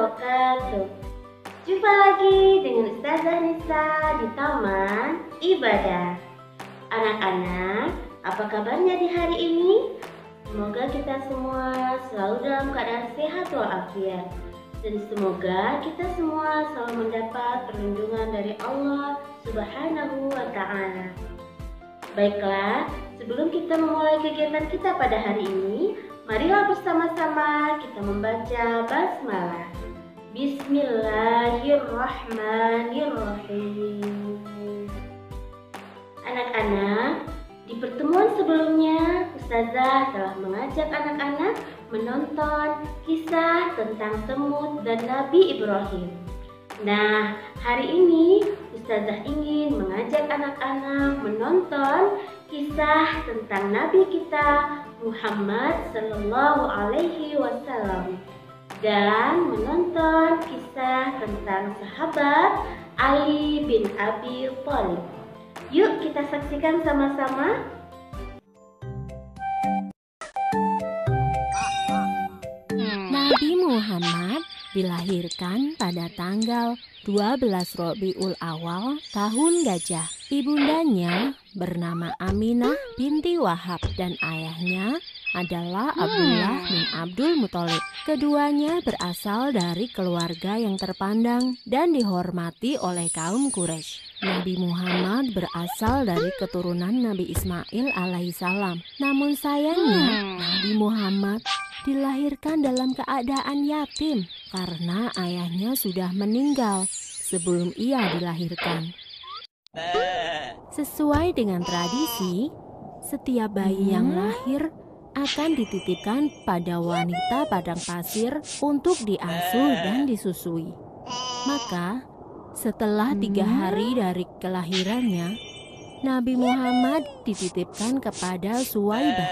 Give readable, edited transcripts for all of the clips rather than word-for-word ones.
wabarakatuh. Jumpa lagi dengan Ustazah Nisa di Taman Ibadah. Anak-anak, apa kabarnya di hari ini? Semoga kita semua selalu dalam keadaan sehat walafiat. Dan semoga kita semua selalu mendapat perlindungan dari Allah Subhanahu wa Ta'ala. Baiklah, sebelum kita memulai kegiatan kita pada hari ini, marilah bersama-sama kita membaca basmalah. Bismillahirrahmanirrahim. Anak-anak, di pertemuan sebelumnya, Ustazah telah mengajak anak-anak menonton kisah tentang semut dan Nabi Ibrahim. Nah, hari ini Ustazah ingin mengajak anak-anak menonton kisah tentang Nabi kita Muhammad Sallallahu Alaihi Wasallam dan menonton kisah tentang sahabat Ali bin Abi Thalib. Yuk kita saksikan sama-sama. Nabi Muhammad dilahirkan pada tanggal 12 Rabiul Awal tahun Gajah. Ibundanya bernama Aminah binti Wahab dan ayahnya adalah Abdullah bin Abdul Muthalib. Keduanya berasal dari keluarga yang terpandang dan dihormati oleh kaum Quraisy. Nabi Muhammad berasal dari keturunan Nabi Ismail alaihissalam. Namun sayangnya Nabi Muhammad dilahirkan dalam keadaan yatim karena ayahnya sudah meninggal sebelum ia dilahirkan. Sesuai dengan tradisi, setiap bayi yang lahir akan dititipkan pada wanita padang pasir untuk diasuh dan disusui. Maka, setelah 3 hari dari kelahirannya, Nabi Muhammad dititipkan kepada Suwaibah.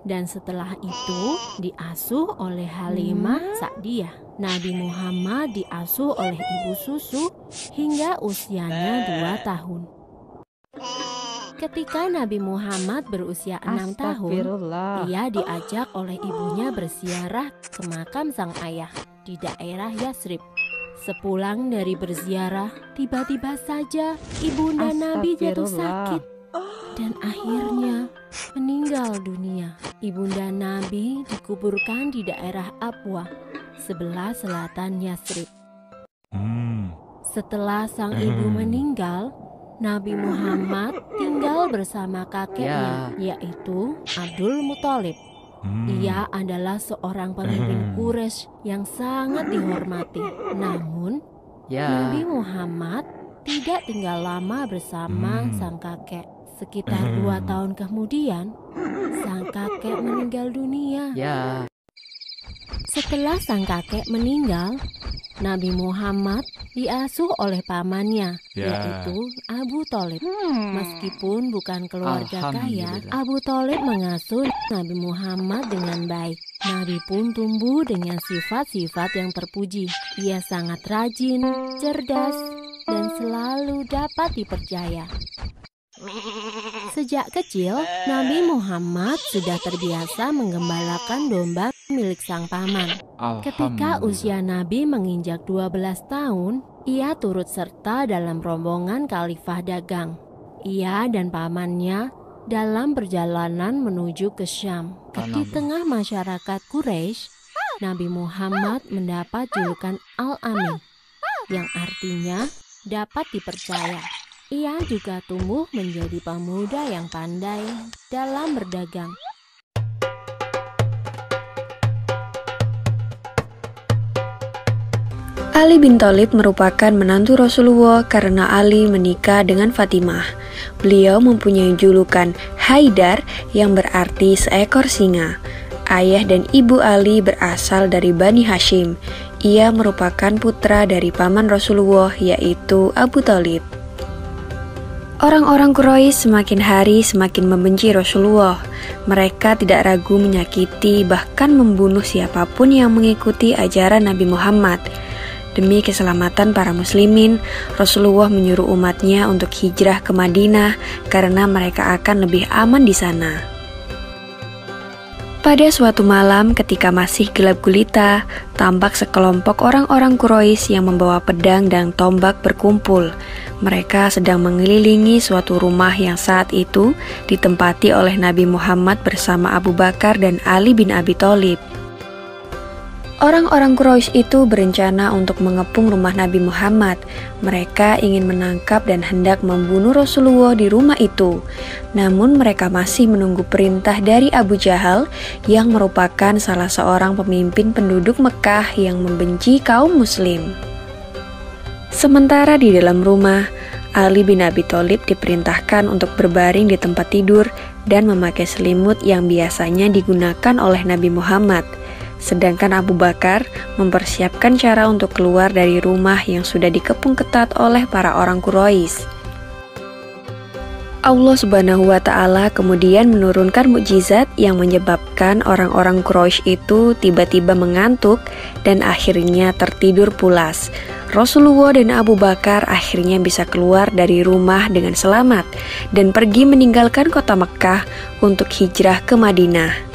Dan setelah itu diasuh oleh Halimah Sa'diyah. Nabi Muhammad diasuh oleh ibu susu hingga usianya 2 tahun. Ketika Nabi Muhammad berusia 6 tahun, ia diajak oleh ibunya berziarah ke makam sang ayah di daerah Yatsrib. Sepulang dari berziarah, tiba-tiba saja ibunda Nabi jatuh sakit dan akhirnya meninggal dunia. Ibunda Nabi dikuburkan di daerah Abwa, sebelah selatan Yatsrib. Setelah sang ibu meninggal, Nabi Muhammad tinggal bersama kakeknya, yaitu Abdul Muthalib. Ia adalah seorang pemimpin Quraisy yang sangat dihormati. Namun, Nabi Muhammad tidak tinggal lama bersama sang kakek. Sekitar 2 tahun kemudian, sang kakek meninggal dunia. Setelah sang kakek meninggal, Nabi Muhammad diasuh oleh pamannya, yaitu Abu Thalib. Meskipun bukan keluarga kaya, Abu Thalib mengasuh Nabi Muhammad dengan baik. Nabi pun tumbuh dengan sifat-sifat yang terpuji. Ia sangat rajin, cerdas, dan selalu dapat dipercaya. Sejak kecil, Nabi Muhammad sudah terbiasa menggembalakan domba milik sang paman. Ketika usia Nabi menginjak 12 tahun, ia turut serta dalam rombongan khalifah dagang. Ia dan pamannya dalam perjalanan menuju ke Syam. Di tengah masyarakat Quraisy, Nabi Muhammad mendapat julukan Al-Amin, yang artinya dapat dipercaya. Ia juga tumbuh menjadi pemuda yang pandai dalam berdagang. Ali bin Thalib merupakan menantu Rasulullah karena Ali menikah dengan Fatimah. Beliau mempunyai julukan Haidar yang berarti seekor singa. Ayah dan ibu Ali berasal dari Bani Hashim. Ia merupakan putra dari paman Rasulullah yaitu Abu Thalib. Orang-orang Quraisy semakin hari semakin membenci Rasulullah. Mereka tidak ragu menyakiti bahkan membunuh siapapun yang mengikuti ajaran Nabi Muhammad. Demi keselamatan para muslimin, Rasulullah menyuruh umatnya untuk hijrah ke Madinah karena mereka akan lebih aman di sana. Pada suatu malam ketika masih gelap gulita, tampak sekelompok orang-orang Quraisy yang membawa pedang dan tombak berkumpul. Mereka sedang mengelilingi suatu rumah yang saat itu ditempati oleh Nabi Muhammad bersama Abu Bakar dan Ali bin Abi Thalib. Orang-orang Quraisy itu berencana untuk mengepung rumah Nabi Muhammad. Mereka ingin menangkap dan hendak membunuh Rasulullah di rumah itu. Namun mereka masih menunggu perintah dari Abu Jahal yang merupakan salah seorang pemimpin penduduk Mekah yang membenci kaum muslim. Sementara di dalam rumah, Ali bin Abi Thalib diperintahkan untuk berbaring di tempat tidur dan memakai selimut yang biasanya digunakan oleh Nabi Muhammad. Sedangkan Abu Bakar mempersiapkan cara untuk keluar dari rumah yang sudah dikepung ketat oleh para orang Quraisy. Allah Subhanahu wa Ta'ala kemudian menurunkan mukjizat yang menyebabkan orang-orang Quraisy itu tiba-tiba mengantuk dan akhirnya tertidur pulas. Rasulullah dan Abu Bakar akhirnya bisa keluar dari rumah dengan selamat dan pergi meninggalkan kota Mekkah untuk hijrah ke Madinah.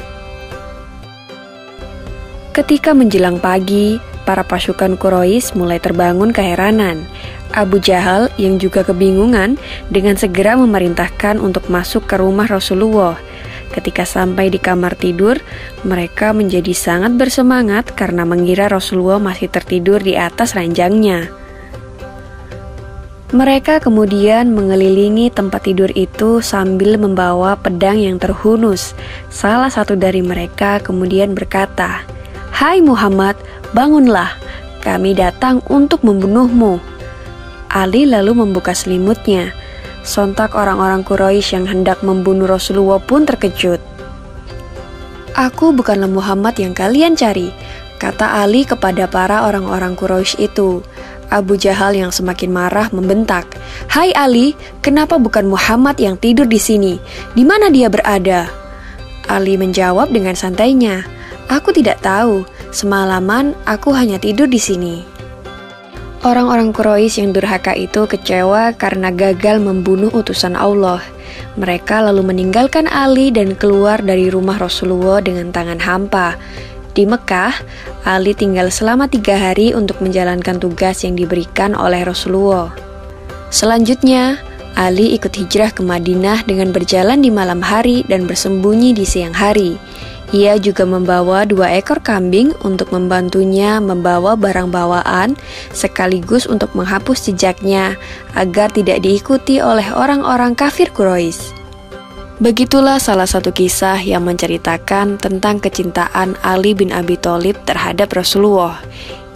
Ketika menjelang pagi, para pasukan Quraisy mulai terbangun keheranan. Abu Jahal yang juga kebingungan dengan segera memerintahkan untuk masuk ke rumah Rasulullah. Ketika sampai di kamar tidur, mereka menjadi sangat bersemangat karena mengira Rasulullah masih tertidur di atas ranjangnya. Mereka kemudian mengelilingi tempat tidur itu sambil membawa pedang yang terhunus. Salah satu dari mereka kemudian berkata, "Hai Muhammad, bangunlah, kami datang untuk membunuhmu." Ali lalu membuka selimutnya. Sontak orang-orang Quraisy yang hendak membunuh Rasulullah pun terkejut. "Aku bukanlah Muhammad yang kalian cari," kata Ali kepada para orang-orang Quraisy itu. Abu Jahal yang semakin marah membentak, "Hai Ali, kenapa bukan Muhammad yang tidur di sini? Di mana dia berada?" Ali menjawab dengan santainya, "Aku tidak tahu, semalaman aku hanya tidur di sini." Orang-orang Quraisy yang durhaka itu kecewa karena gagal membunuh utusan Allah. Mereka lalu meninggalkan Ali dan keluar dari rumah Rasulullah dengan tangan hampa. Di Mekah, Ali tinggal selama 3 hari untuk menjalankan tugas yang diberikan oleh Rasulullah. Selanjutnya, Ali ikut hijrah ke Madinah dengan berjalan di malam hari dan bersembunyi di siang hari. Ia juga membawa 2 ekor kambing untuk membantunya membawa barang bawaan sekaligus untuk menghapus jejaknya agar tidak diikuti oleh orang-orang kafir Quraisy. Begitulah salah satu kisah yang menceritakan tentang kecintaan Ali bin Abi Thalib terhadap Rasulullah.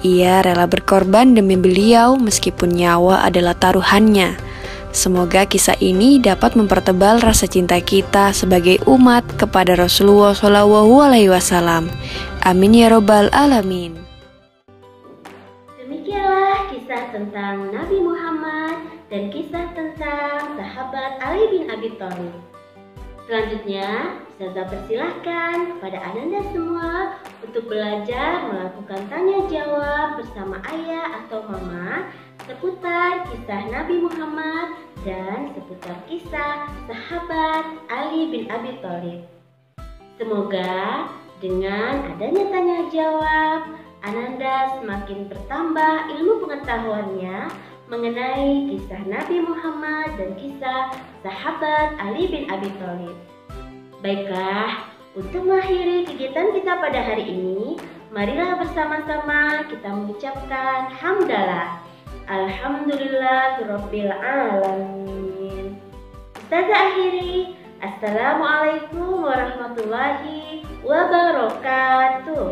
Ia rela berkorban demi beliau meskipun nyawa adalah taruhannya. Semoga kisah ini dapat mempertebal rasa cinta kita sebagai umat kepada Rasulullah SAW. Amin ya Rabbal Alamin. Demikianlah kisah tentang Nabi Muhammad dan kisah tentang sahabat Ali bin Abi Thalib. Selanjutnya, Ustazah persilahkan kepada Ananda semua untuk belajar melakukan tanya jawab bersama ayah atau mama seputar kisah Nabi Muhammad dan seputar kisah sahabat Ali bin Abi Thalib. Semoga dengan adanya tanya jawab, Ananda semakin bertambah ilmu pengetahuannya mengenai kisah Nabi Muhammad dan kisah sahabat Ali bin Abi Thalib. Baiklah, untuk mengakhiri kegiatan kita pada hari ini, marilah bersama-sama kita mengucapkan hamdalah. Alhamdulillahirabbil alamin. Ustazah akhiri, Assalamualaikum warahmatullahi wabarakatuh.